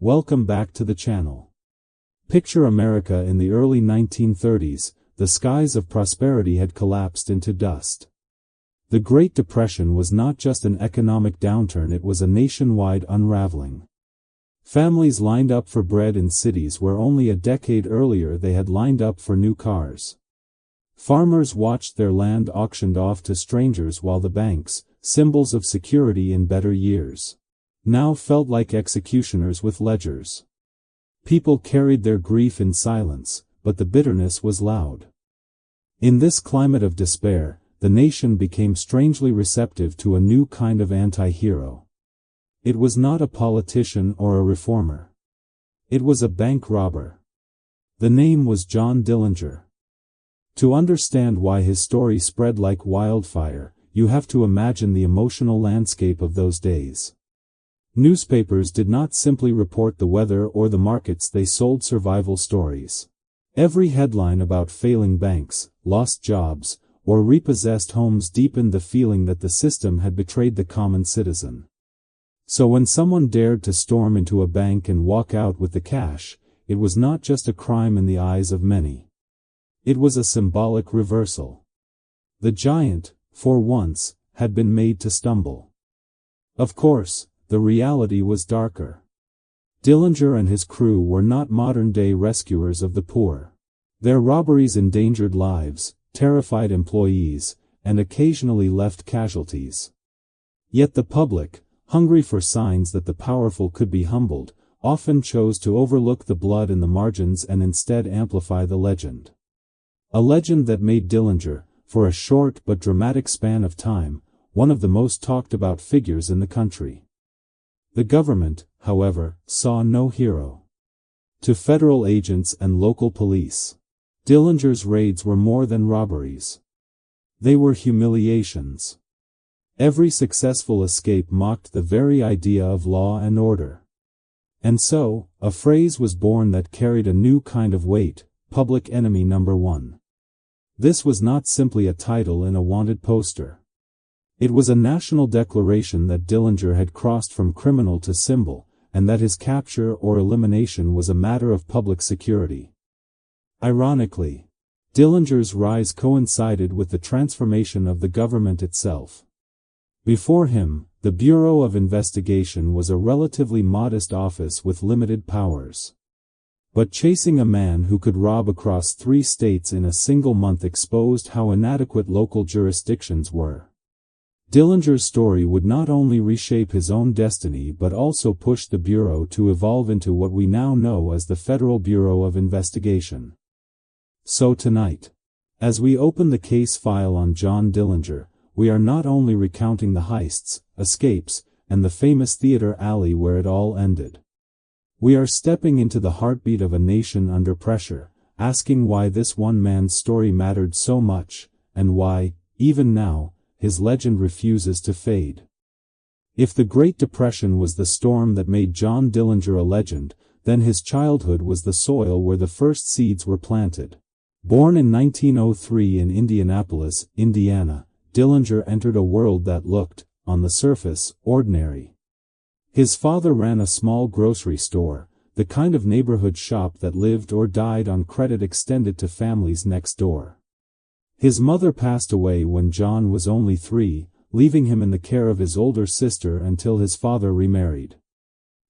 Welcome back to the channel. Picture America in the early 1930s, the skies of prosperity had collapsed into dust. The Great Depression was not just an economic downturn, it was a nationwide unraveling. Families lined up for bread in cities where only a decade earlier they had lined up for new cars. Farmers watched their land auctioned off to strangers while the banks, symbols of security in better years, now felt like executioners with ledgers. People carried their grief in silence, but the bitterness was loud. In this climate of despair, the nation became strangely receptive to a new kind of anti-hero. It was not a politician or a reformer. It was a bank robber. The name was John Dillinger. To understand why his story spread like wildfire, you have to imagine the emotional landscape of those days. Newspapers did not simply report the weather or the markets, they sold survival stories. Every headline about failing banks, lost jobs, or repossessed homes deepened the feeling that the system had betrayed the common citizen. So when someone dared to storm into a bank and walk out with the cash, it was not just a crime in the eyes of many. It was a symbolic reversal. The giant, for once, had been made to stumble. Of course, the reality was darker. Dillinger and his crew were not modern-day rescuers of the poor. Their robberies endangered lives, terrified employees, and occasionally left casualties. Yet the public, hungry for signs that the powerful could be humbled, often chose to overlook the blood in the margins and instead amplify the legend. A legend that made Dillinger, for a short but dramatic span of time, one of the most talked about figures in the country. The government, however, saw no hero. To federal agents and local police, Dillinger's raids were more than robberies. They were humiliations. Every successful escape mocked the very idea of law and order. And so, a phrase was born that carried a new kind of weight: Public Enemy Number 1. This was not simply a title in a wanted poster. It was a national declaration that Dillinger had crossed from criminal to symbol, and that his capture or elimination was a matter of public security. Ironically, Dillinger's rise coincided with the transformation of the government itself. Before him, the Bureau of Investigation was a relatively modest office with limited powers. But chasing a man who could rob across 3 states in a single month exposed how inadequate local jurisdictions were. Dillinger's story would not only reshape his own destiny but also push the Bureau to evolve into what we now know as the Federal Bureau of Investigation. So tonight, as we open the case file on John Dillinger, we are not only recounting the heists, escapes, and the famous theater alley where it all ended. We are stepping into the heartbeat of a nation under pressure, asking why this one man's story mattered so much, and why, even now, his legend refuses to fade. If the Great Depression was the storm that made John Dillinger a legend, then his childhood was the soil where the first seeds were planted. Born in 1903 in Indianapolis, Indiana, Dillinger entered a world that looked, on the surface, ordinary. His father ran a small grocery store, the kind of neighborhood shop that lived or died on credit extended to families next door. His mother passed away when John was only 3, leaving him in the care of his older sister until his father remarried.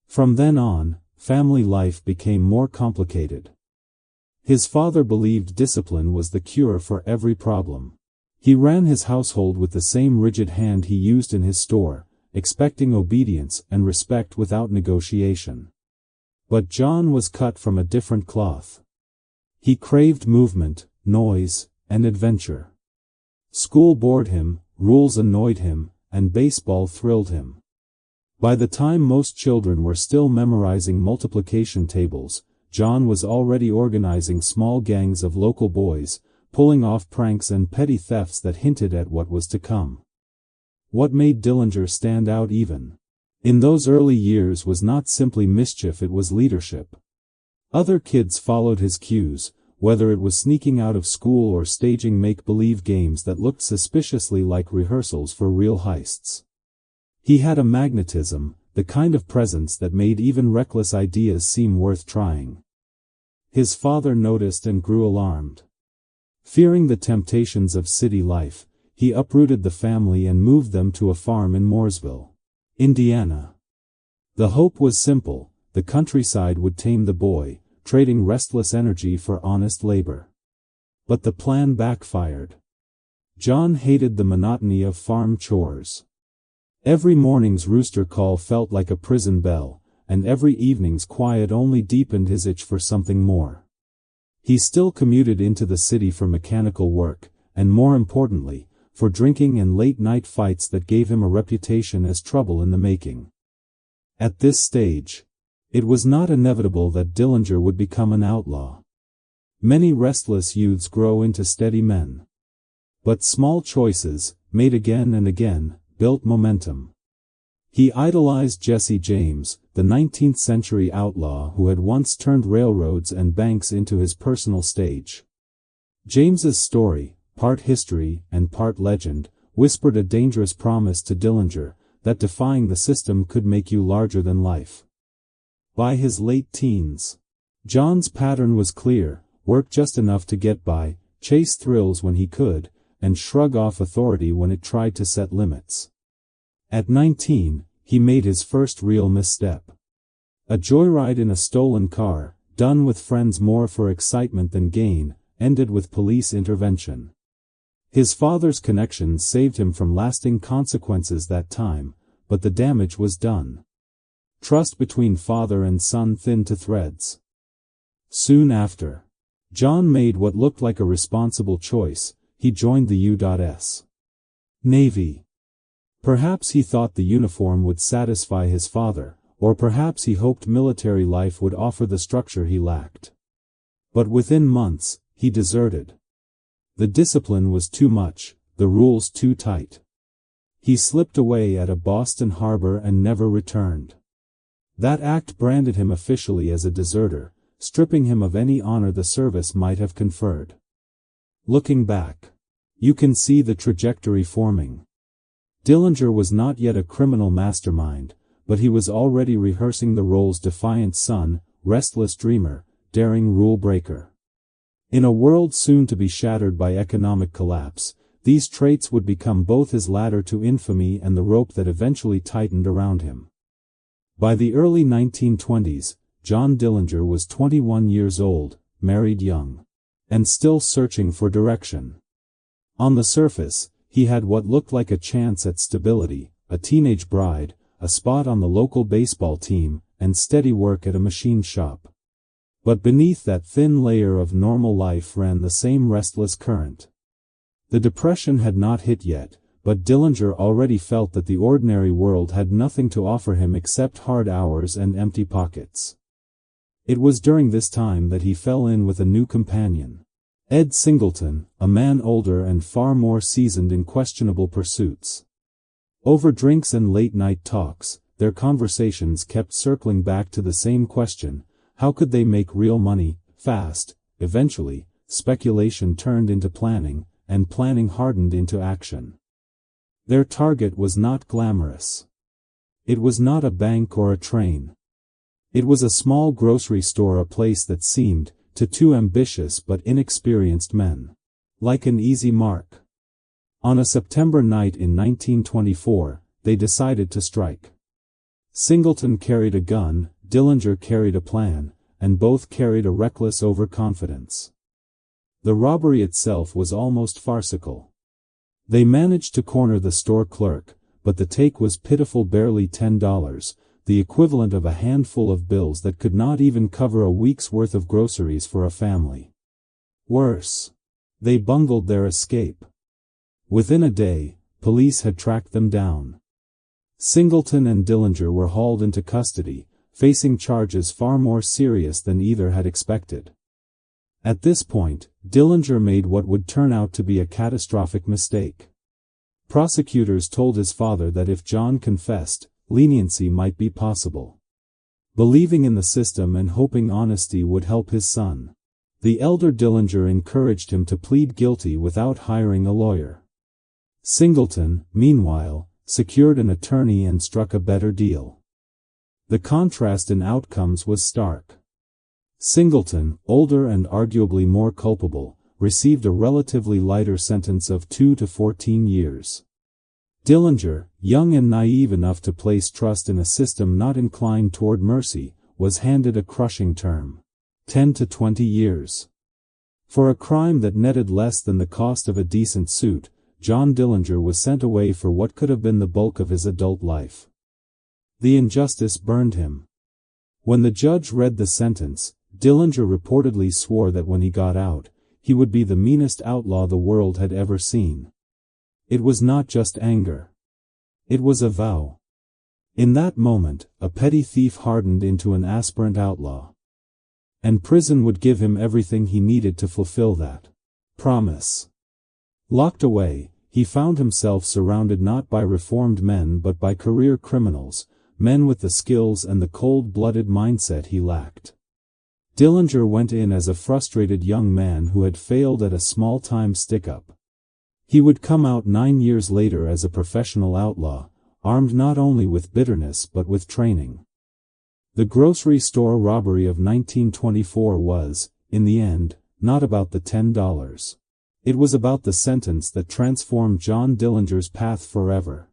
From then on, family life became more complicated. His father believed discipline was the cure for every problem. He ran his household with the same rigid hand he used in his store, expecting obedience and respect without negotiation. But John was cut from a different cloth. He craved movement, noise, and adventure. School bored him, rules annoyed him, and baseball thrilled him. By the time most children were still memorizing multiplication tables, John was already organizing small gangs of local boys, pulling off pranks and petty thefts that hinted at what was to come. What made Dillinger stand out even in those early years was not simply mischief, it was leadership. Other kids followed his cues, whether it was sneaking out of school or staging make-believe games that looked suspiciously like rehearsals for real heists. He had a magnetism the kind of presence that made even reckless ideas seem worth trying. His father noticed and grew alarmed. Fearing the temptations of city life, he uprooted the family and moved them to a farm in Mooresville, Indiana. The hope was simple: the countryside would tame the boy, trading restless energy for honest labor. But the plan backfired. John hated the monotony of farm chores. Every morning's rooster call felt like a prison bell, and every evening's quiet only deepened his itch for something more. He still commuted into the city for mechanical work, and more importantly, for drinking and late-night fights that gave him a reputation as trouble in the making. At this stage, it was not inevitable that Dillinger would become an outlaw. Many restless youths grow into steady men. But small choices, made again and again, built momentum. He idolized Jesse James, the 19th-century outlaw who had once turned railroads and banks into his personal stage. James's story, part history and part legend, whispered a dangerous promise to Dillinger, that defying the system could make you larger than life. By his late teens, John's pattern was clear: work just enough to get by, chase thrills when he could, and shrug off authority when it tried to set limits. At 19, he made his first real misstep. A joyride in a stolen car, done with friends more for excitement than gain, ended with police intervention. His father's connections saved him from lasting consequences that time, but the damage was done. Trust between father and son thinned to threads. Soon after, John made what looked like a responsible choice: he joined the U.S. Navy. Perhaps he thought the uniform would satisfy his father, or perhaps he hoped military life would offer the structure he lacked. But within months, he deserted. The discipline was too much, the rules too tight. He slipped away at a Boston harbor and never returned. That act branded him officially as a deserter, stripping him of any honor the service might have conferred. Looking back, you can see the trajectory forming. Dillinger was not yet a criminal mastermind, but he was already rehearsing the roles: defiant son, restless dreamer, daring rule breaker. In a world soon to be shattered by economic collapse, these traits would become both his ladder to infamy and the rope that eventually tightened around him. By the early 1920s, John Dillinger was 21 years old, married young, and still searching for direction. On the surface, he had what looked like a chance at stability: a teenage bride, a spot on the local baseball team, and steady work at a machine shop. But beneath that thin layer of normal life ran the same restless current. The depression had not hit yet, but Dillinger already felt that the ordinary world had nothing to offer him except hard hours and empty pockets. It was during this time that he fell in with a new companion: Ed Singleton, a man older and far more seasoned in questionable pursuits. Over drinks and late-night talks, their conversations kept circling back to the same question: how could they make real money, fast? Eventually, speculation turned into planning, and planning hardened into action. Their target was not glamorous. It was not a bank or a train. It was a small grocery store, a place that seemed, to two ambitious but inexperienced men, like an easy mark. On a September night in 1924, they decided to strike. Singleton carried a gun, Dillinger carried a plan, and both carried a reckless overconfidence. The robbery itself was almost farcical. They managed to corner the store clerk, but the take was pitiful: barely $10, the equivalent of a handful of bills that could not even cover a week's worth of groceries for a family. Worse, they bungled their escape. Within a day, police had tracked them down. Singleton and Dillinger were hauled into custody, facing charges far more serious than either had expected. At this point, Dillinger made what would turn out to be a catastrophic mistake. Prosecutors told his father that if John confessed, leniency might be possible. Believing in the system and hoping honesty would help his son, the elder Dillinger encouraged him to plead guilty without hiring a lawyer. Singleton, meanwhile, secured an attorney and struck a better deal. The contrast in outcomes was stark. Singleton, older and arguably more culpable, received a relatively lighter sentence of 2 to 14 years. Dillinger, young and naive enough to place trust in a system not inclined toward mercy, was handed a crushing term. 10 to 20 years. For a crime that netted less than the cost of a decent suit, John Dillinger was sent away for what could have been the bulk of his adult life. The injustice burned him. When the judge read the sentence, Dillinger reportedly swore that when he got out, he would be the meanest outlaw the world had ever seen. It was not just anger. It was a vow. In that moment, a petty thief hardened into an aspirant outlaw. And prison would give him everything he needed to fulfill that promise. Locked away, he found himself surrounded not by reformed men but by career criminals, men with the skills and the cold-blooded mindset he lacked. Dillinger went in as a frustrated young man who had failed at a small-time stick-up. He would come out 9 years later as a professional outlaw, armed not only with bitterness but with training. The grocery store robbery of 1924 was, in the end, not about the $10. It was about the sentence that transformed John Dillinger's path forever.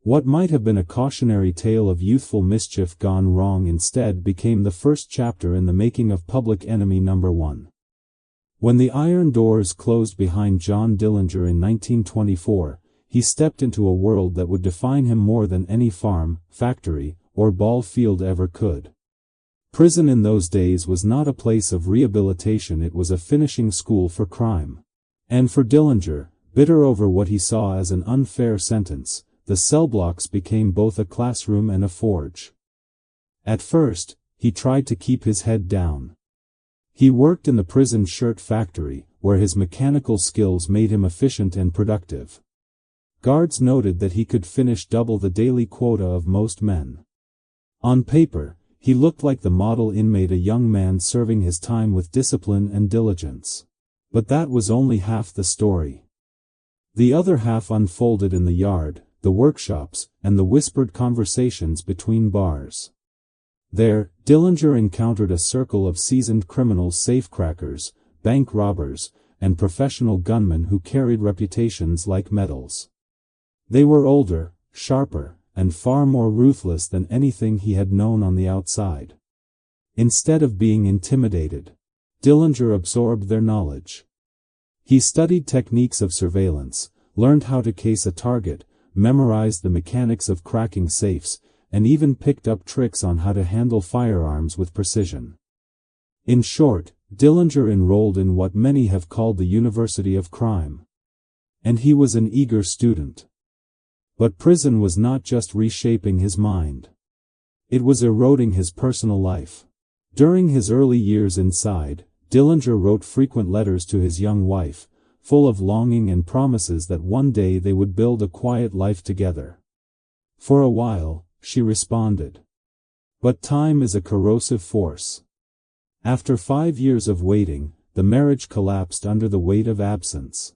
What might have been a cautionary tale of youthful mischief gone wrong instead became the first chapter in the making of Public Enemy No. 1. When the iron doors closed behind John Dillinger in 1924, he stepped into a world that would define him more than any farm, factory, or ball field ever could. Prison in those days was not a place of rehabilitation, it was a finishing school for crime. And for Dillinger, bitter over what he saw as an unfair sentence, the cell blocks became both a classroom and a forge. At first, he tried to keep his head down. He worked in the prison shirt factory, where his mechanical skills made him efficient and productive. Guards noted that he could finish double the daily quota of most men. On paper, he looked like the model inmate, a young man serving his time with discipline and diligence. But that was only half the story. The other half unfolded in the yard, the workshops, and the whispered conversations between bars. There, Dillinger encountered a circle of seasoned criminals, safecrackers, bank robbers, and professional gunmen who carried reputations like medals. They were older, sharper, and far more ruthless than anything he had known on the outside. Instead of being intimidated, Dillinger absorbed their knowledge. He studied techniques of surveillance, learned how to case a target, memorized the mechanics of cracking safes, and even picked up tricks on how to handle firearms with precision. In short, Dillinger enrolled in what many have called the University of Crime. And he was an eager student. But prison was not just reshaping his mind. It was eroding his personal life. During his early years inside, Dillinger wrote frequent letters to his young wife, full of longing and promises that one day they would build a quiet life together. For a while, she responded. But time is a corrosive force. After 5 years of waiting, the marriage collapsed under the weight of absence.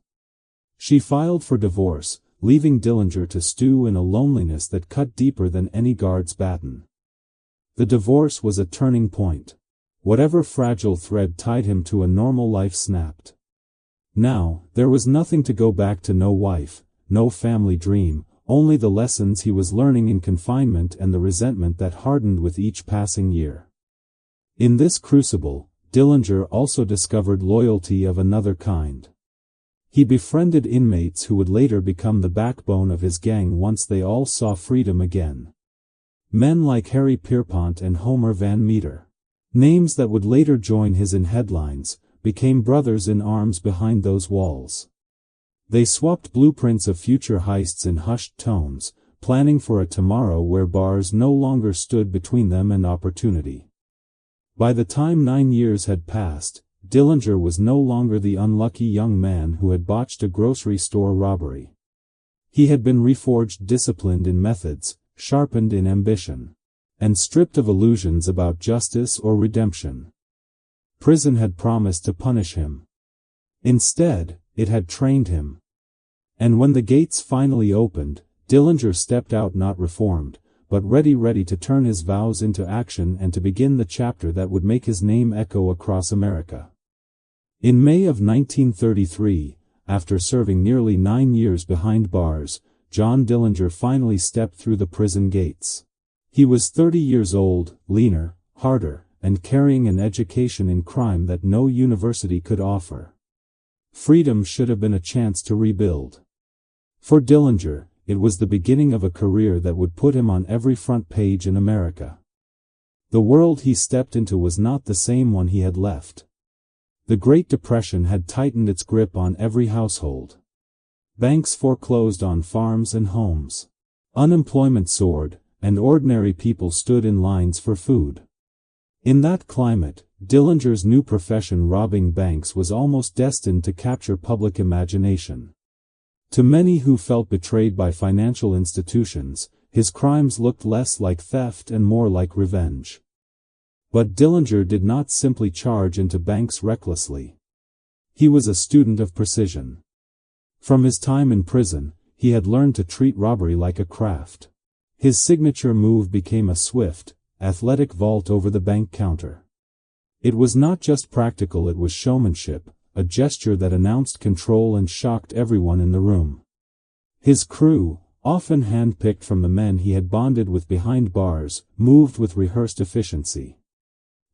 She filed for divorce, leaving Dillinger to stew in a loneliness that cut deeper than any guard's baton. The divorce was a turning point. Whatever fragile thread tied him to a normal life snapped. Now, there was nothing to go back to, no wife, no family dream, only the lessons he was learning in confinement and the resentment that hardened with each passing year. In this crucible, Dillinger also discovered loyalty of another kind. He befriended inmates who would later become the backbone of his gang once they all saw freedom again. Men like Harry Pierpont and Homer Van Meter, names that would later join his in headlines, became brothers in arms behind those walls. They swapped blueprints of future heists in hushed tones, planning for a tomorrow where bars no longer stood between them and opportunity. By the time 9 years had passed, Dillinger was no longer the unlucky young man who had botched a grocery store robbery. He had been reforged, disciplined in methods, sharpened in ambition, and stripped of illusions about justice or redemption. Prison had promised to punish him. Instead, it had trained him. And when the gates finally opened, Dillinger stepped out not reformed, but ready to turn his vows into action and to begin the chapter that would make his name echo across America. In May of 1933, after serving nearly 9 years behind bars, John Dillinger finally stepped through the prison gates. He was 30 years old, leaner, harder, and carrying an education in crime that no university could offer. Freedom should have been a chance to rebuild. For Dillinger, it was the beginning of a career that would put him on every front page in America. The world he stepped into was not the same one he had left. The Great Depression had tightened its grip on every household. Banks foreclosed on farms and homes. Unemployment soared, and ordinary people stood in lines for food. In that climate, Dillinger's new profession, robbing banks, was almost destined to capture public imagination. To many who felt betrayed by financial institutions, his crimes looked less like theft and more like revenge. But Dillinger did not simply charge into banks recklessly. He was a student of precision. From his time in prison, he had learned to treat robbery like a craft. His signature move became a swift, athletic vault over the bank counter. It was not just practical, it was showmanship, a gesture that announced control and shocked everyone in the room. His crew, often hand-picked from the men he had bonded with behind bars, moved with rehearsed efficiency.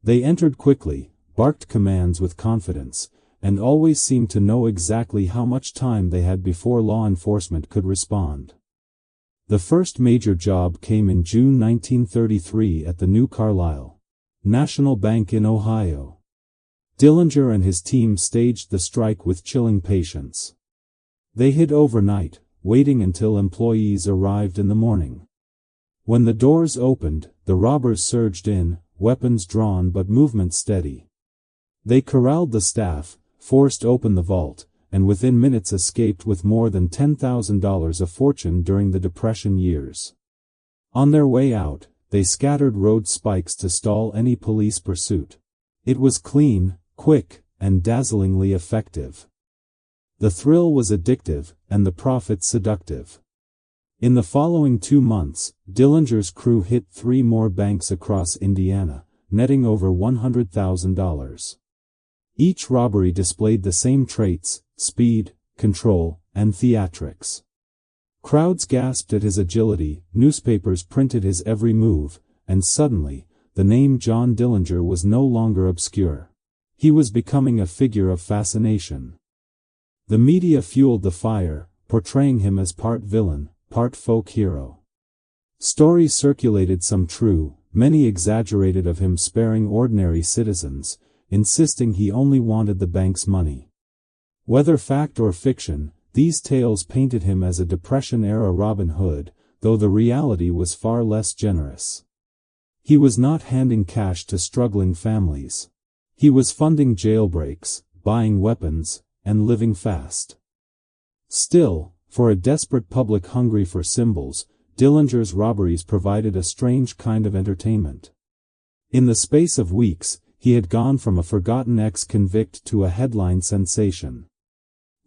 They entered quickly, barked commands with confidence, and always seemed to know exactly how much time they had before law enforcement could respond. The first major job came in June 1933 at the New Carlisle National Bank in Ohio. Dillinger and his team staged the strike with chilling patience. They hid overnight, waiting until employees arrived in the morning. When the doors opened, the robbers surged in, weapons drawn but movement steady. They corralled the staff, forced open the vault, and within minutes escaped with more than $10,000, a fortune during the Depression years. On their way out, they scattered road spikes to stall any police pursuit. It was clean, quick, and dazzlingly effective. The thrill was addictive, and the profit seductive. In the following 2 months, Dillinger's crew hit 3 more banks across Indiana, netting over $100,000. Each robbery displayed the same traits: speed, control, and theatrics. Crowds gasped at his agility, newspapers printed his every move, and suddenly, the name John Dillinger was no longer obscure. He was becoming a figure of fascination. The media fueled the fire, portraying him as part villain, part folk hero. Stories circulated, some true, many exaggerated, of him sparing ordinary citizens, insisting he only wanted the bank's money. Whether fact or fiction, these tales painted him as a Depression-era Robin Hood, though the reality was far less generous. He was not handing cash to struggling families. He was funding jailbreaks, buying weapons, and living fast. Still, for a desperate public hungry for symbols, Dillinger's robberies provided a strange kind of entertainment. In the space of weeks, he had gone from a forgotten ex-convict to a headline sensation.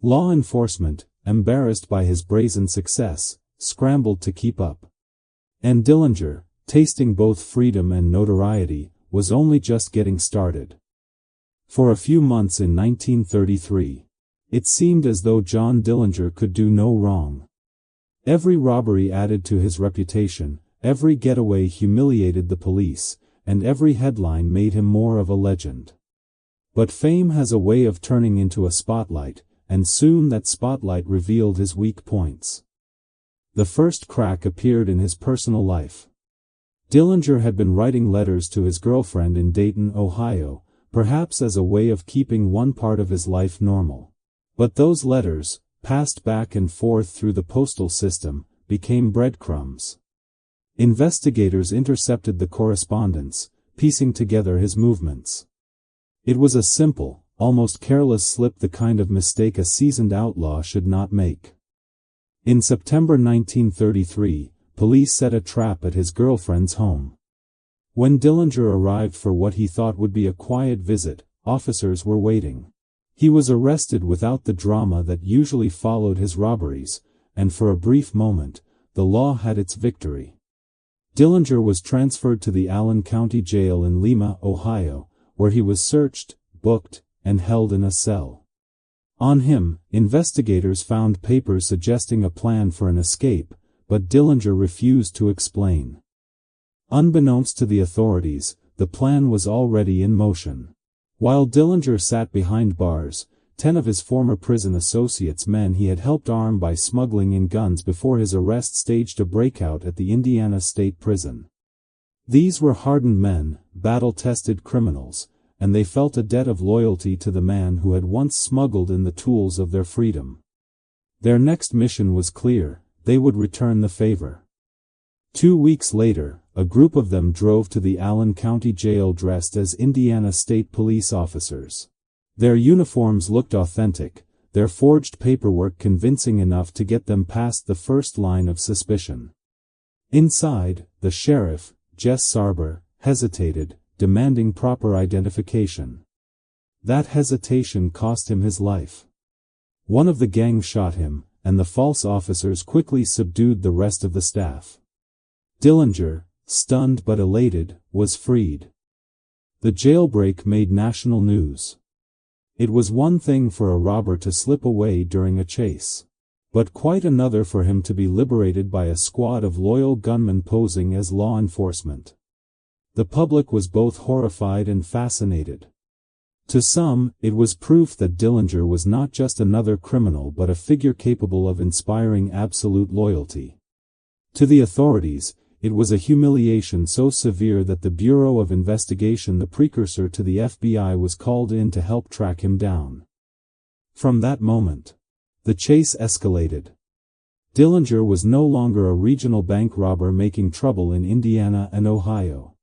Law enforcement, embarrassed by his brazen success, scrambled to keep up. And Dillinger, tasting both freedom and notoriety, was only just getting started. For a few months in 1933, it seemed as though John Dillinger could do no wrong. Every robbery added to his reputation, every getaway humiliated the police, and every headline made him more of a legend. But fame has a way of turning into a spotlight, and soon that spotlight revealed his weak points. The first crack appeared in his personal life. Dillinger had been writing letters to his girlfriend in Dayton, Ohio, perhaps as a way of keeping one part of his life normal. But those letters, passed back and forth through the postal system, became breadcrumbs. Investigators intercepted the correspondence, piecing together his movements. It was a simple, almost careless slip, the kind of mistake a seasoned outlaw should not make. In September 1933, police set a trap at his girlfriend's home. When Dillinger arrived for what he thought would be a quiet visit, officers were waiting. He was arrested without the drama that usually followed his robberies, and for a brief moment, the law had its victory. Dillinger was transferred to the Allen County Jail in Lima, Ohio, where he was searched, booked, and held in a cell. On him, investigators found papers suggesting a plan for an escape, but Dillinger refused to explain. Unbeknownst to the authorities, the plan was already in motion. While Dillinger sat behind bars, 10 of his former prison associates, men he had helped arm by smuggling in guns before his arrest, staged a breakout at the Indiana State Prison. These were hardened men, battle-tested criminals, and they felt a debt of loyalty to the man who had once smuggled in the tools of their freedom. Their next mission was clear: they would return the favor. 2 weeks later, a group of them drove to the Allen County Jail dressed as Indiana State Police officers. Their uniforms looked authentic, their forged paperwork convincing enough to get them past the first line of suspicion. Inside, the sheriff, Jess Sarber, hesitated, demanding proper identification. That hesitation cost him his life. One of the gang shot him, and the false officers quickly subdued the rest of the staff. Dillinger, stunned but elated, was freed. The jailbreak made national news. It was one thing for a robber to slip away during a chase, but quite another for him to be liberated by a squad of loyal gunmen posing as law enforcement. The public was both horrified and fascinated. To some, it was proof that Dillinger was not just another criminal but a figure capable of inspiring absolute loyalty. To the authorities, it was a humiliation so severe that the Bureau of Investigation, the precursor to the FBI, was called in to help track him down. From that moment, the chase escalated. Dillinger was no longer a regional bank robber making trouble in Indiana and Ohio.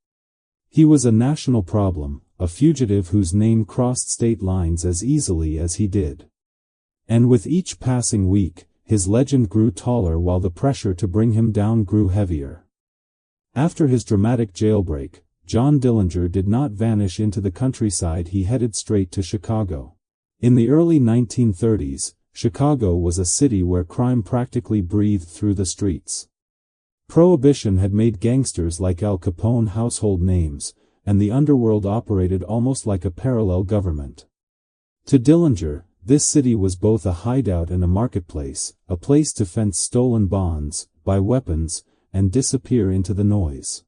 He was a national problem, a fugitive whose name crossed state lines as easily as he did. And with each passing week, his legend grew taller while the pressure to bring him down grew heavier. After his dramatic jailbreak, John Dillinger did not vanish into the countryside. He headed straight to Chicago. In the early 1930s, Chicago was a city where crime practically breathed through the streets. Prohibition had made gangsters like Al Capone household names, and the underworld operated almost like a parallel government. To Dillinger, this city was both a hideout and a marketplace, a place to fence stolen bonds, buy weapons, and disappear into the noise.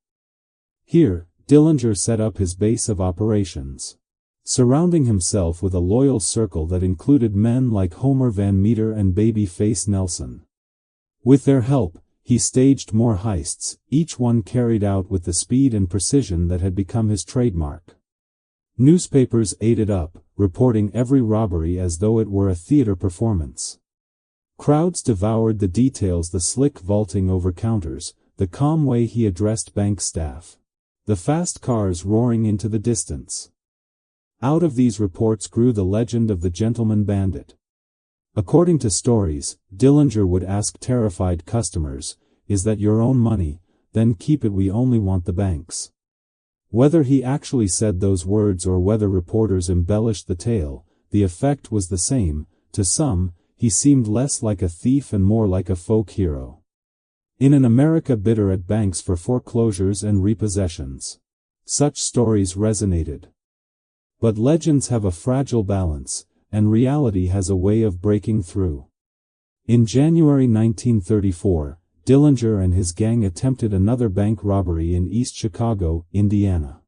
Here, Dillinger set up his base of operations, surrounding himself with a loyal circle that included men like Homer Van Meter and Babyface Nelson. With their help, he staged more heists, each one carried out with the speed and precision that had become his trademark. Newspapers ate it up, reporting every robbery as though it were a theater performance. Crowds devoured the details: the slick vaulting over counters, the calm way he addressed bank staff, the fast cars roaring into the distance. Out of these reports grew the legend of the gentleman bandit. According to stories, Dillinger would ask terrified customers, "Is that your own money? Then keep it, we only want the banks." Whether he actually said those words or whether reporters embellished the tale, the effect was the same. To some, he seemed less like a thief and more like a folk hero. In an America bitter at banks for foreclosures and repossessions, such stories resonated. But legends have a fragile balance, and reality has a way of breaking through. In January 1934, Dillinger and his gang attempted another bank robbery in East Chicago, Indiana.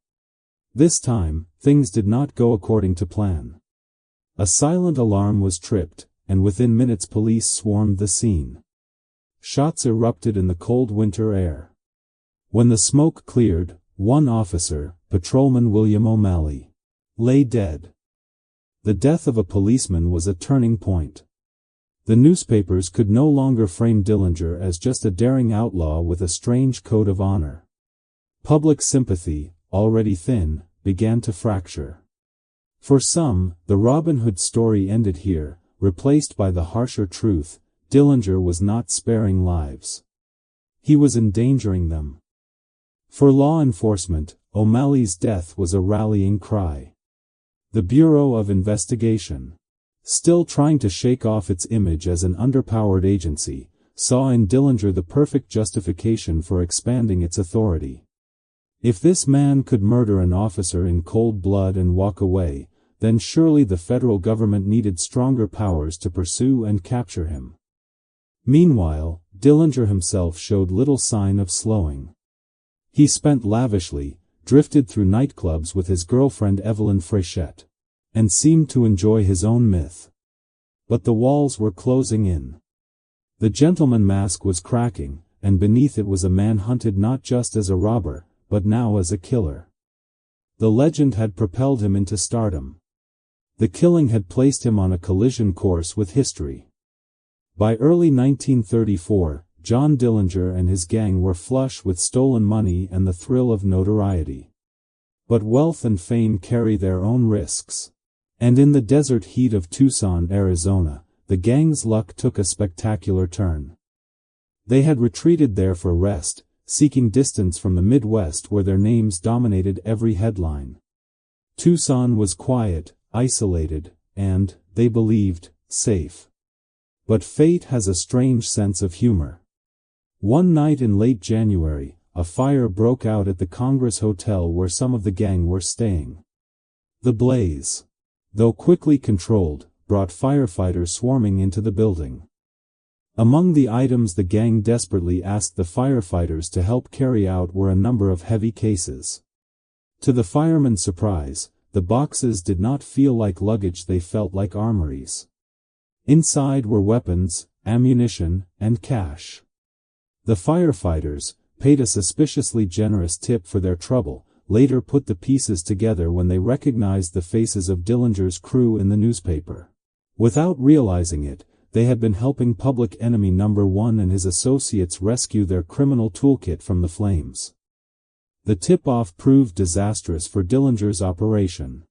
This time, things did not go according to plan. A silent alarm was tripped, and within minutes police swarmed the scene. Shots erupted in the cold winter air. When the smoke cleared, one officer, Patrolman William O'Malley, lay dead. The death of a policeman was a turning point. The newspapers could no longer frame Dillinger as just a daring outlaw with a strange code of honor. Public sympathy, already thin, began to fracture. For some, the Robin Hood story ended here, replaced by the harsher truth: Dillinger was not sparing lives. He was endangering them. For law enforcement, O'Malley's death was a rallying cry. The Bureau of Investigation, still trying to shake off its image as an underpowered agency, saw in Dillinger the perfect justification for expanding its authority. If this man could murder an officer in cold blood and walk away, then surely the federal government needed stronger powers to pursue and capture him. Meanwhile, Dillinger himself showed little sign of slowing. He spent lavishly, drifted through nightclubs with his girlfriend Evelyn Frechette, and seemed to enjoy his own myth. But the walls were closing in. The gentleman mask was cracking, and beneath it was a man hunted not just as a robber, but now as a killer. The legend had propelled him into stardom. The killing had placed him on a collision course with history. By early 1934, John Dillinger and his gang were flush with stolen money and the thrill of notoriety. But wealth and fame carry their own risks. And in the desert heat of Tucson, Arizona, the gang's luck took a spectacular turn. They had retreated there for rest, seeking distance from the Midwest where their names dominated every headline. Tucson was quiet, isolated, and, they believed, safe. But fate has a strange sense of humor. One night in late January, a fire broke out at the Congress Hotel where some of the gang were staying. The blaze, though quickly controlled, brought firefighters swarming into the building. Among the items the gang desperately asked the firefighters to help carry out were a number of heavy cases. To the firemen's surprise, the boxes did not feel like luggage, they felt like armories. Inside were weapons, ammunition, and cash. The firefighters, paid a suspiciously generous tip for their trouble, later put the pieces together when they recognized the faces of Dillinger's crew in the newspaper. Without realizing it, they had been helping Public Enemy No. 1 and his associates rescue their criminal toolkit from the flames. The tip-off proved disastrous for Dillinger's operation.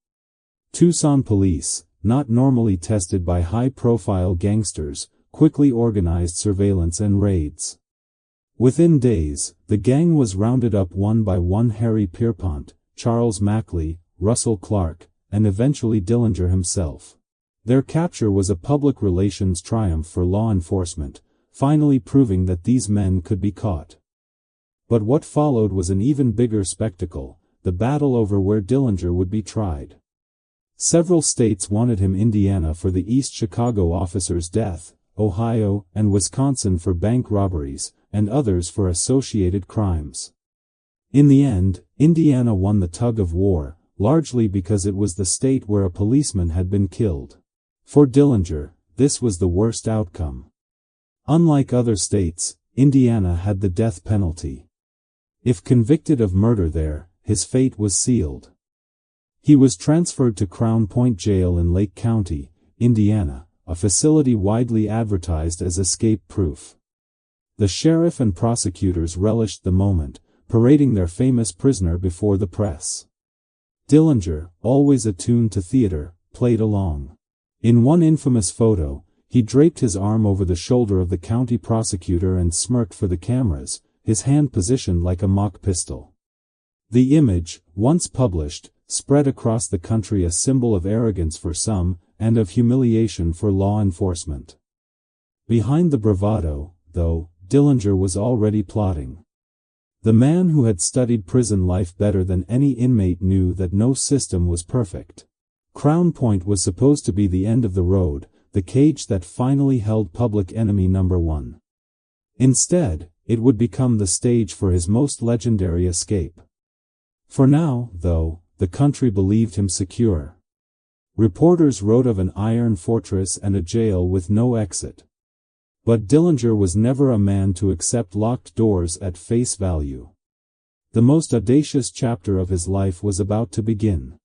Tucson police, not normally tested by high-profile gangsters, quickly organized surveillance and raids. Within days, the gang was rounded up one by one: Harry Pierpont, Charles Mackley, Russell Clark, and eventually Dillinger himself. Their capture was a public relations triumph for law enforcement, finally proving that these men could be caught. But what followed was an even bigger spectacle: the battle over where Dillinger would be tried. Several states wanted him: Indiana for the East Chicago officer's death, Ohio and Wisconsin for bank robberies, and others for associated crimes. In the end, Indiana won the tug of war, largely because it was the state where a policeman had been killed. For Dillinger, this was the worst outcome. Unlike other states, Indiana had the death penalty. If convicted of murder there, his fate was sealed. He was transferred to Crown Point Jail in Lake County, Indiana, a facility widely advertised as escape-proof. The sheriff and prosecutors relished the moment, parading their famous prisoner before the press. Dillinger, always attuned to theater, played along. In one infamous photo, he draped his arm over the shoulder of the county prosecutor and smirked for the cameras, his hand positioned like a mock pistol. The image, once published, spread across the country, a symbol of arrogance for some, and of humiliation for law enforcement. Behind the bravado, though, Dillinger was already plotting. The man who had studied prison life better than any inmate knew that no system was perfect. Crown Point was supposed to be the end of the road, the cage that finally held Public Enemy No. 1. Instead, it would become the stage for his most legendary escape. For now, though, the country believed him secure. Reporters wrote of an iron fortress and a jail with no exit. But Dillinger was never a man to accept locked doors at face value. The most audacious chapter of his life was about to begin.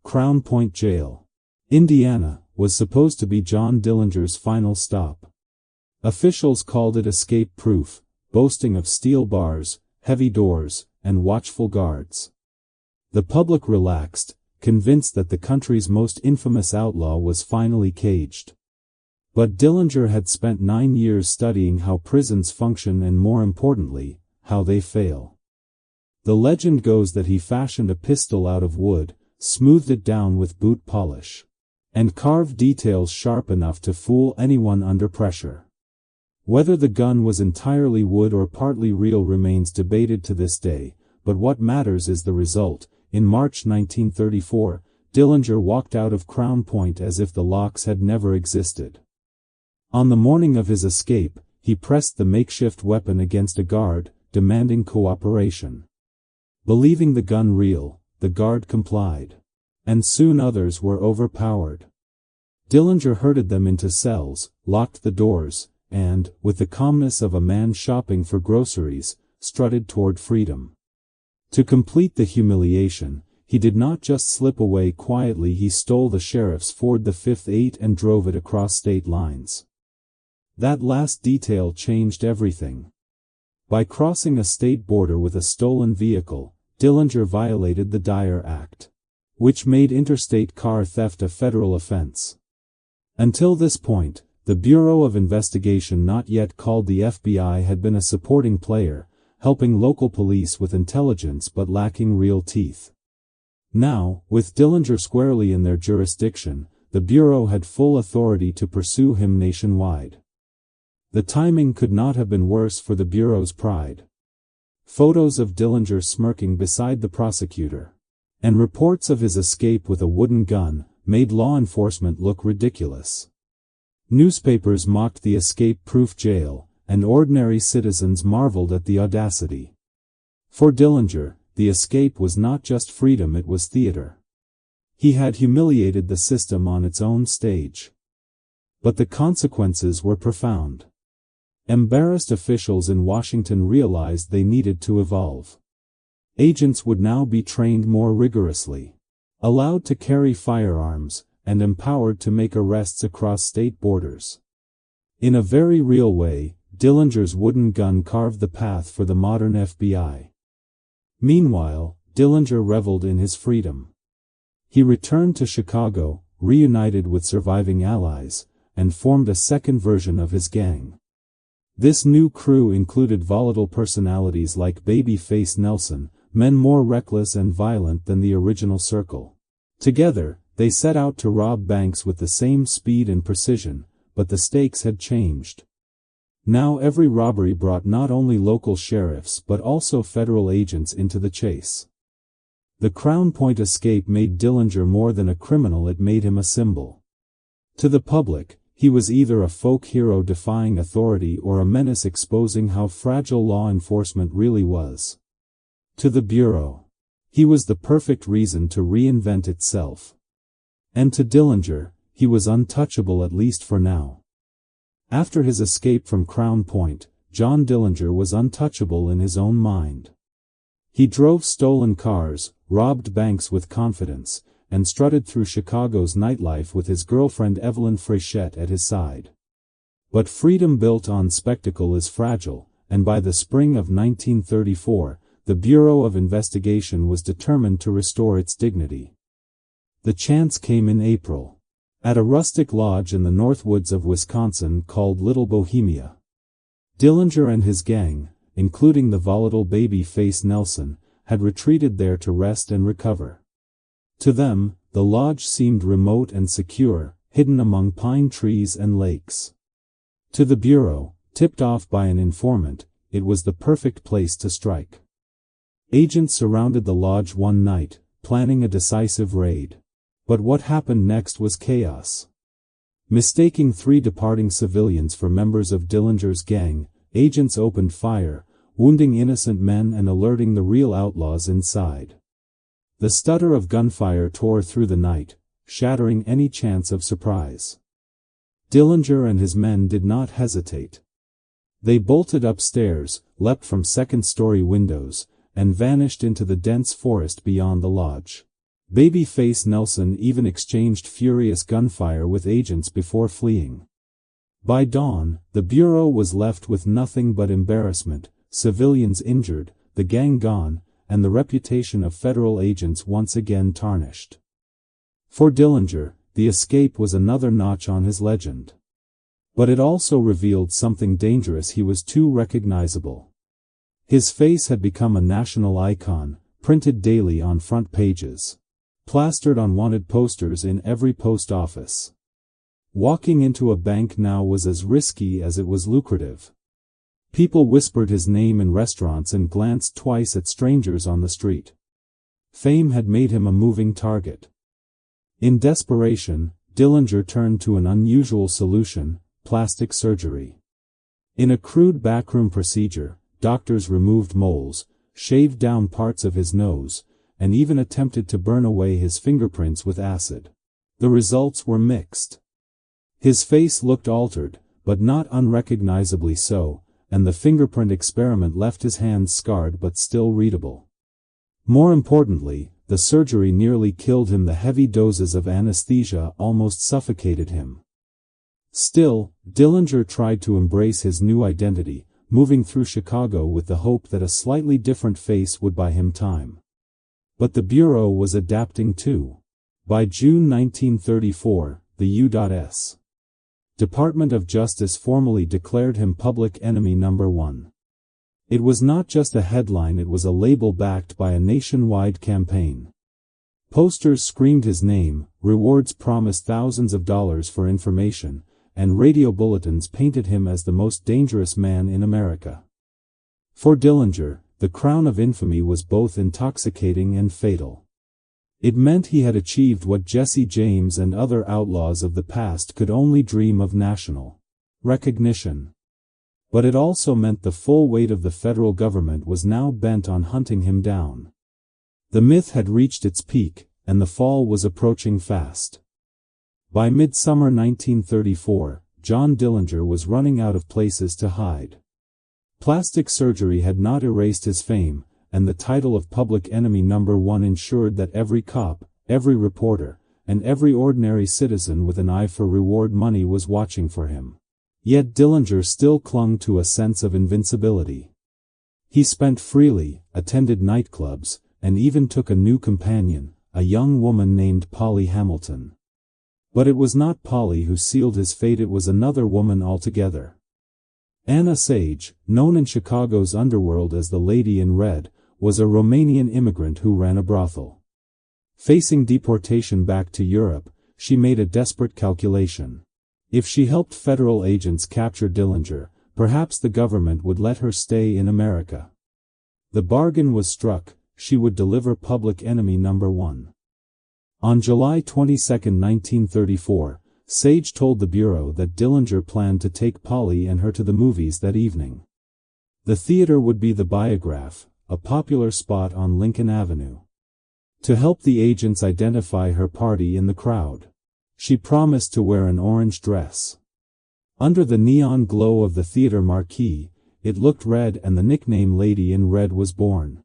Crown Point Jail, Indiana, was supposed to be John Dillinger's final stop. Officials called it escape-proof, boasting of steel bars, heavy doors, and watchful guards. The public relaxed, convinced that the country's most infamous outlaw was finally caged. But Dillinger had spent 9 years studying how prisons function and, more importantly, how they fail. The legend goes that he fashioned a pistol out of wood, smoothed it down with boot polish, and carved details sharp enough to fool anyone under pressure. Whether the gun was entirely wood or partly real remains debated to this day, but what matters is the result. In March 1934, Dillinger walked out of Crown Point as if the locks had never existed. On the morning of his escape, he pressed the makeshift weapon against a guard, demanding cooperation. Believing the gun real, the guard complied. And soon others were overpowered. Dillinger herded them into cells, locked the doors, and, with the calmness of a man shopping for groceries, strutted toward freedom. To complete the humiliation, he did not just slip away quietly, he stole the sheriff's Ford the 5th 8 and drove it across state lines. That last detail changed everything. By crossing a state border with a stolen vehicle, Dillinger violated the Dyer Act, which made interstate car theft a federal offense. Until this point, the Bureau of Investigation, not yet called the FBI, had been a supporting player, helping local police with intelligence but lacking real teeth. Now, with Dillinger squarely in their jurisdiction, the Bureau had full authority to pursue him nationwide. The timing could not have been worse for the Bureau's pride. Photos of Dillinger smirking beside the prosecutor, and reports of his escape with a wooden gun, made law enforcement look ridiculous. Newspapers mocked the escape-proof jail, and ordinary citizens marveled at the audacity. For Dillinger, the escape was not just freedom, it was theater. He had humiliated the system on its own stage. But the consequences were profound. Embarrassed officials in Washington realized they needed to evolve. Agents would now be trained more rigorously, allowed to carry firearms, and empowered to make arrests across state borders. In a very real way, Dillinger's wooden gun carved the path for the modern FBI. Meanwhile, Dillinger reveled in his freedom. He returned to Chicago, reunited with surviving allies, and formed a second version of his gang. This new crew included volatile personalities like Babyface Nelson, men more reckless and violent than the original circle. Together, they set out to rob banks with the same speed and precision, but the stakes had changed. Now every robbery brought not only local sheriffs but also federal agents into the chase. The Crown Point escape made Dillinger more than a criminal, it made him a symbol. To the public, he was either a folk hero defying authority or a menace exposing how fragile law enforcement really was. To the Bureau, he was the perfect reason to reinvent itself. And to Dillinger, he was untouchable, at least for now. After his escape from Crown Point, John Dillinger was untouchable in his own mind. He drove stolen cars, robbed banks with confidence, and strutted through Chicago's nightlife with his girlfriend Evelyn Frechette at his side. But freedom built on spectacle is fragile, and by the spring of 1934, the Bureau of Investigation was determined to restore its dignity. The chance came in April, at a rustic lodge in the Northwoods of Wisconsin called Little Bohemia. Dillinger and his gang, including the volatile Babyface Nelson, had retreated there to rest and recover. To them, the lodge seemed remote and secure, hidden among pine trees and lakes. To the Bureau, tipped off by an informant, it was the perfect place to strike. Agents surrounded the lodge one night, planning a decisive raid. But what happened next was chaos. Mistaking 3 departing civilians for members of Dillinger's gang, agents opened fire, wounding innocent men and alerting the real outlaws inside. The stutter of gunfire tore through the night, shattering any chance of surprise. Dillinger and his men did not hesitate. They bolted upstairs, leapt from second-story windows, and vanished into the dense forest beyond the lodge. Babyface Nelson even exchanged furious gunfire with agents before fleeing. By dawn, the Bureau was left with nothing but embarrassment, civilians injured, the gang gone, and the reputation of federal agents once again tarnished. For Dillinger, the escape was another notch on his legend. But it also revealed something dangerous: he was too recognizable. His face had become a national icon, printed daily on front pages, plastered on wanted posters in every post office. Walking into a bank now was as risky as it was lucrative. People whispered his name in restaurants and glanced twice at strangers on the street. Fame had made him a moving target. In desperation, Dillinger turned to an unusual solution: plastic surgery. In a crude backroom procedure, doctors removed moles, shaved down parts of his nose, and even attempted to burn away his fingerprints with acid. The results were mixed. His face looked altered, but not unrecognizably so, and the fingerprint experiment left his hands scarred but still readable. More importantly, the surgery nearly killed him. The heavy doses of anesthesia almost suffocated him. Still, Dillinger tried to embrace his new identity, moving through Chicago with the hope that a slightly different face would buy him time. But the Bureau was adapting too. By June 1934, the U.S. Department of Justice formally declared him public enemy number one. It was not just a headline, it was a label backed by a nationwide campaign. Posters screamed his name, rewards promised thousands of dollars for information, and radio bulletins painted him as the most dangerous man in America. For Dillinger, the crown of infamy was both intoxicating and fatal. It meant he had achieved what Jesse James and other outlaws of the past could only dream of: national recognition. But it also meant the full weight of the federal government was now bent on hunting him down. The myth had reached its peak, and the fall was approaching fast. By midsummer 1934, John Dillinger was running out of places to hide. Plastic surgery had not erased his fame, and the title of public enemy number one ensured that every cop, every reporter, and every ordinary citizen with an eye for reward money was watching for him. Yet Dillinger still clung to a sense of invincibility. He spent freely, attended nightclubs, and even took a new companion, a young woman named Polly Hamilton. But it was not Polly who sealed his fate, it was another woman altogether. Anna Sage, known in Chicago's underworld as the Lady in Red, was a Romanian immigrant who ran a brothel. Facing deportation back to Europe, she made a desperate calculation. If she helped federal agents capture Dillinger, perhaps the government would let her stay in America. The bargain was struck: she would deliver public enemy number one. On July 22, 1934, Sage told the Bureau that Dillinger planned to take Polly and her to the movies that evening. The theater would be the Biograph, a popular spot on Lincoln Avenue. To help the agents identify her party in the crowd, she promised to wear an orange dress. Under the neon glow of the theater marquee, it looked red, and the nickname Lady in Red was born.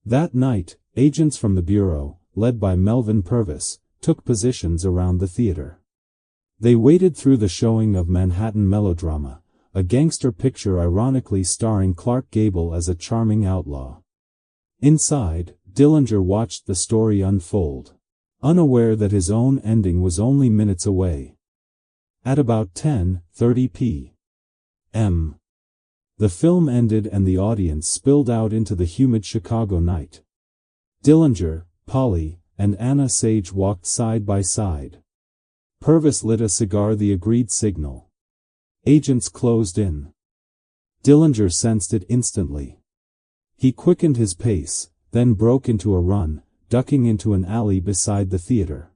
That night, agents from the Bureau, led by Melvin Purvis, took positions around the theater. They waited through the showing of Manhattan Melodrama, a gangster picture ironically starring Clark Gable as a charming outlaw. Inside, Dillinger watched the story unfold, unaware that his own ending was only minutes away. At about 10:30 p.m., the film ended and the audience spilled out into the humid Chicago night. Dillinger, Polly, and Anna Sage walked side by side. Purvis lit a cigar, the agreed signal. Agents closed in. Dillinger sensed it instantly. He quickened his pace, then broke into a run, ducking into an alley beside the theater.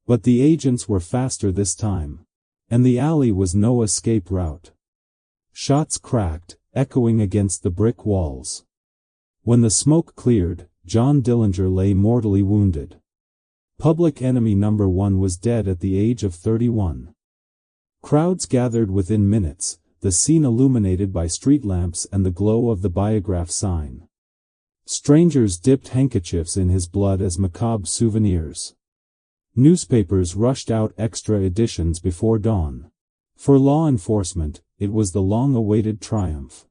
But the agents were faster this time, and the alley was no escape route. Shots cracked, echoing against the brick walls. When the smoke cleared, John Dillinger lay mortally wounded. Public enemy number one was dead at the age of 31. Crowds gathered within minutes, the scene illuminated by street lamps and the glow of the Biograph sign. Strangers dipped handkerchiefs in his blood as macabre souvenirs. Newspapers rushed out extra editions before dawn. For law enforcement, it was the long-awaited triumph.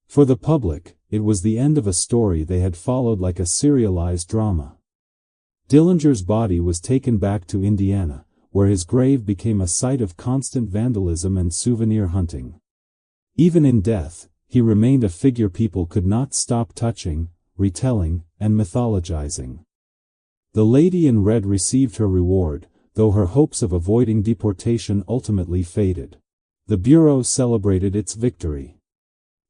For the public, it was the end of a story they had followed like a serialized drama. Dillinger's body was taken back to Indiana, where his grave became a site of constant vandalism and souvenir hunting. Even in death, he remained a figure people could not stop touching, retelling, and mythologizing. The Lady in Red received her reward, though her hopes of avoiding deportation ultimately faded. The Bureau celebrated its victory.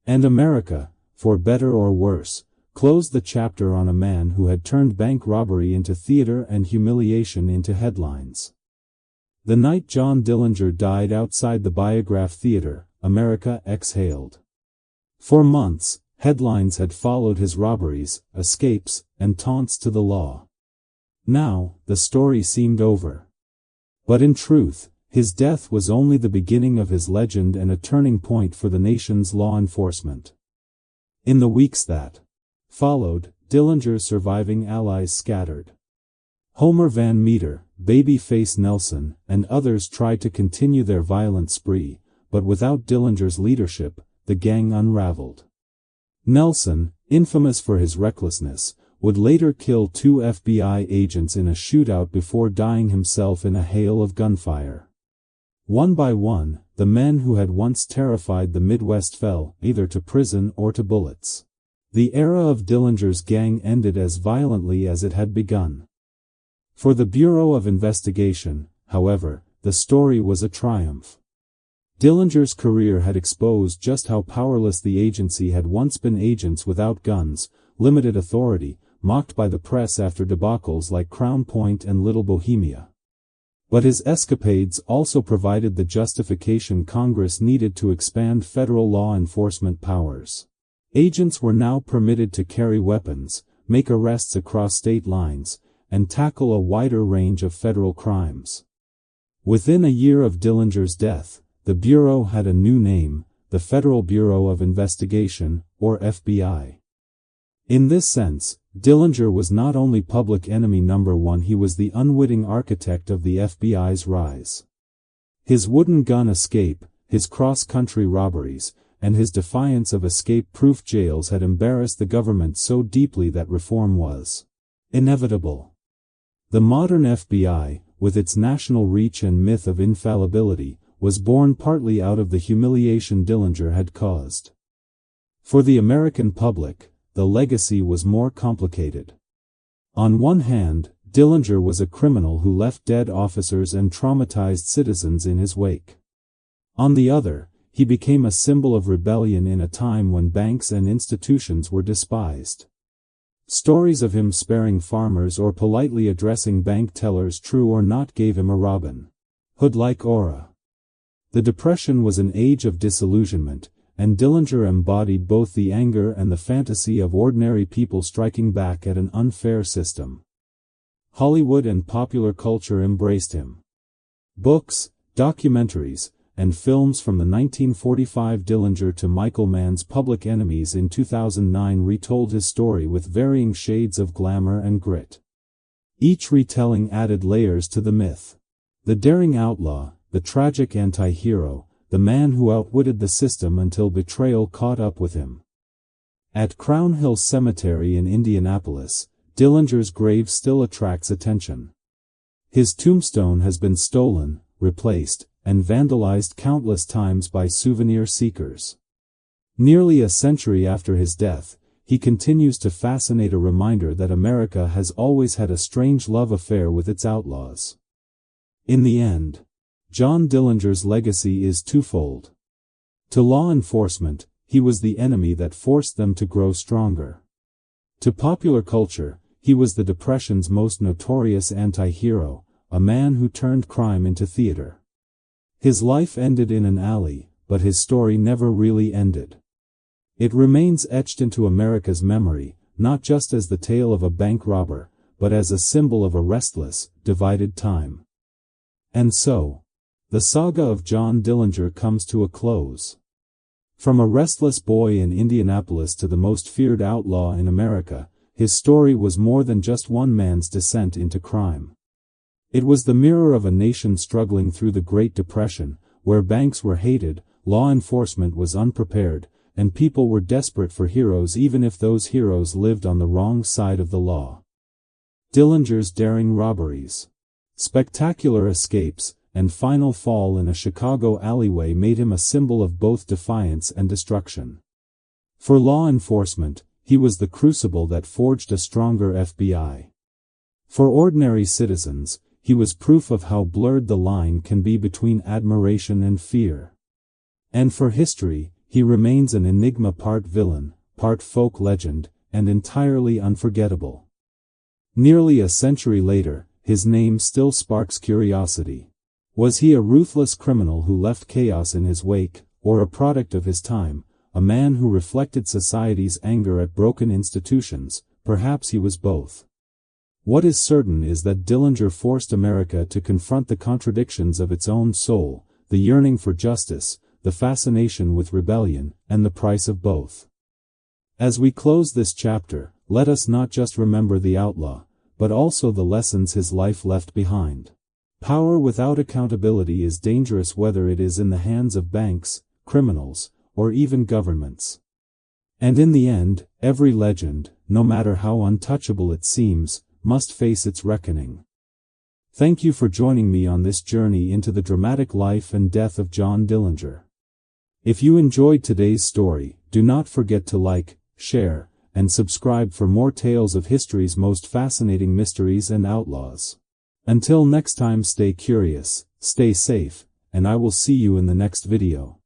And America, for better or worse, closed the chapter on a man who had turned bank robbery into theater and humiliation into headlines. The night John Dillinger died outside the Biograph Theater, America exhaled. For months, headlines had followed his robberies, escapes, and taunts to the law. Now, the story seemed over. But in truth, his death was only the beginning of his legend and a turning point for the nation's law enforcement. In the weeks that followed, Dillinger's surviving allies scattered. Homer Van Meter, Babyface Nelson, and others tried to continue their violent spree, but without Dillinger's leadership, the gang unraveled. Nelson, infamous for his recklessness, would later kill 2 FBI agents in a shootout before dying himself in a hail of gunfire. One by one, the men who had once terrified the Midwest fell, either to prison or to bullets. The era of Dillinger's gang ended as violently as it had begun. For the Bureau of Investigation, however, the story was a triumph. Dillinger's career had exposed just how powerless the agency had once been. Agents without guns, limited authority, mocked by the press after debacles like Crown Point and Little Bohemia. But his escapades also provided the justification Congress needed to expand federal law enforcement powers. Agents were now permitted to carry weapons, make arrests across state lines, and tackle a wider range of federal crimes. Within a year of Dillinger's death, the Bureau had a new name, the Federal Bureau of Investigation, or FBI. In this sense, Dillinger was not only public enemy number one, he was the unwitting architect of the FBI's rise. His wooden gun escape, his cross-country robberies, and his defiance of escape-proof jails had embarrassed the government so deeply that reform was inevitable. The modern FBI, with its national reach and myth of infallibility, was born partly out of the humiliation Dillinger had caused. For the American public, the legacy was more complicated. On one hand, Dillinger was a criminal who left dead officers and traumatized citizens in his wake. On the other, he became a symbol of rebellion in a time when banks and institutions were despised. Stories of him sparing farmers or politely addressing bank tellers, true or not, gave him a Robin Hood-like aura. The Depression was an age of disillusionment, and Dillinger embodied both the anger and the fantasy of ordinary people striking back at an unfair system. Hollywood and popular culture embraced him. Books, documentaries, and films from the 1945 Dillinger to Michael Mann's Public Enemies in 2009 retold his story with varying shades of glamour and grit. Each retelling added layers to the myth. The daring outlaw, the tragic anti-hero, the man who outwitted the system until betrayal caught up with him. At Crown Hill Cemetery in Indianapolis, Dillinger's grave still attracts attention. His tombstone has been stolen, replaced, and vandalized countless times by souvenir seekers. Nearly a century after his death, he continues to fascinate, a reminder that America has always had a strange love affair with its outlaws. In the end, John Dillinger's legacy is twofold. To law enforcement, he was the enemy that forced them to grow stronger. To popular culture, he was the Depression's most notorious anti-hero, a man who turned crime into theater. His life ended in an alley, but his story never really ended. It remains etched into America's memory, not just as the tale of a bank robber, but as a symbol of a restless, divided time. And so, the saga of John Dillinger comes to a close. From a restless boy in Indianapolis to the most feared outlaw in America, his story was more than just one man's descent into crime. It was the mirror of a nation struggling through the Great Depression, where banks were hated, law enforcement was unprepared, and people were desperate for heroes even if those heroes lived on the wrong side of the law. Dillinger's daring robberies, spectacular escapes, and final fall in a Chicago alleyway made him a symbol of both defiance and destruction. For law enforcement, he was the crucible that forged a stronger FBI. For ordinary citizens, he was proof of how blurred the line can be between admiration and fear. And for history, he remains an enigma, part villain, part folk legend, and entirely unforgettable. Nearly a century later, his name still sparks curiosity. Was he a ruthless criminal who left chaos in his wake, or a product of his time, a man who reflected society's anger at broken institutions? Perhaps he was both. What is certain is that Dillinger forced America to confront the contradictions of its own soul, the yearning for justice, the fascination with rebellion, and the price of both. As we close this chapter, let us not just remember the outlaw, but also the lessons his life left behind. Power without accountability is dangerous, whether it is in the hands of banks, criminals, or even governments. And in the end, every legend, no matter how untouchable it seems, must face its reckoning. Thank you for joining me on this journey into the dramatic life and death of John Dillinger. If you enjoyed today's story, do not forget to like, share, and subscribe for more tales of history's most fascinating mysteries and outlaws. Until next time, stay curious, stay safe, and I will see you in the next video.